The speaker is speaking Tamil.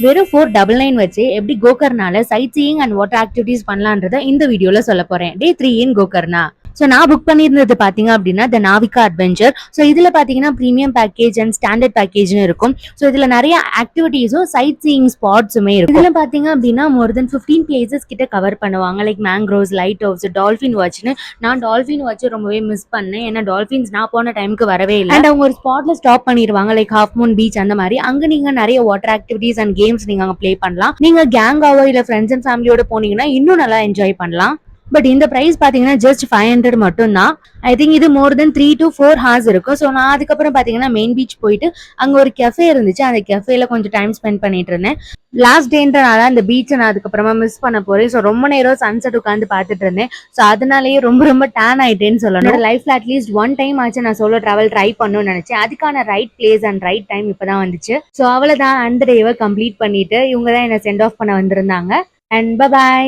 வெறும் 499 வச்சு எப்படி கோகர்னால sightseeing and water activities பண்ணலான்றத இந்த வீடியோல சொல்ல போறேன். Day 3 in Gokarna. ஸோ நான் புக் பண்ணியிருந்தது பாத்தீங்க அப்படின்னா த நாவிகா அட்வென்ச்சர். ஸோ இதுல பாத்தீங்கன்னா பிரீமியம் பேக்கேஜ் அண்ட் ஸ்டாண்டர்ட் பேக்கேஜ்னு இருக்கும். ஸோ இதுல நிறைய ஆக்டிவிட்டிஸும் சைட் சீயிங் ஸ்பாட்ஸுமே இருக்கும். இதுல பாத்தீங்க அப்படின்னா மோர் தென் 15 பிளேசஸ் கிட்ட கவர் பண்ணுவாங்க. Like mangroves, lighthouse, dolphin வாட்ச்னு. நான் டால்பின் வாட்ச் ரொம்பவே மிஸ் பண்ணேன். ஏன்னா டால்பின்ஸ் நான் போன டைமுக்கு வரவே இல்லை. அண்ட் அவங்க ஒரு ஸ்பாட்ல ஸ்டாப் பண்ணிடுவாங்க. லைக் ஹாஃப் மூன் பீச் அந்த மாதிரி. அங்க நீங்க நிறைய வாட்டர் ஆக்டிவிட்டிஸ் அண்ட் கேம்ஸ் நீங்க அங்க ப்ளே பண்ணலாம். நீங்க கேங்காவோ இல்ல ஃப்ரெண்ட்ஸ் அண்ட் ஃபேமிலியோட போனீங்கன்னா இன்னும் நல்லா என்ஜாய் பண்ணலாம். பட் இந்த பிரைஸ் பாத்தீங்கன்னா ஜஸ்ட் 500 மட்டும் தான். ஐ திங்க் இது மோர் தென் 3 to 4 ஹார்ஸ் இருக்கும். ஸோ நான் அதுக்கப்புறம் பாத்தீங்கன்னா மெயின் பீச் போயிட்டு அங்க ஒரு கெஃபே இருந்துச்சு. அந்த கெஃபேல கொஞ்சம் டைம் ஸ்பெண்ட் பண்ணிட்டு இருந்தேன். லாஸ்ட் டேன்றனால அந்த பீச்சை நான் அதுக்கப்புறமா மிஸ் பண்ண போறேன். ஸோ ரொம்ப நேரம் சன்செட் உட்காந்து பார்த்துட்டு இருந்தேன். ஸோ அதனாலேயே ரொம்ப டேன் ஆயிட்டேன்னு சொல்லணும். லைஃப்ல அட்லீஸ்ட் ஒன் டைம் ஆச்சு நான் சோலோ டிராவல் ட்ரை பண்ணணும்னு நினைச்சேன். அதுக்கான right place and right time இப்பதான் வந்துச்சு. ஸோ அவ்வளவுதான், அந்த டேவை கம்ப்ளீட் பண்ணிட்டு இவங்க தான் என்ன சென்ட் ஆஃப் பண்ண வந்திருந்தாங்க. And by.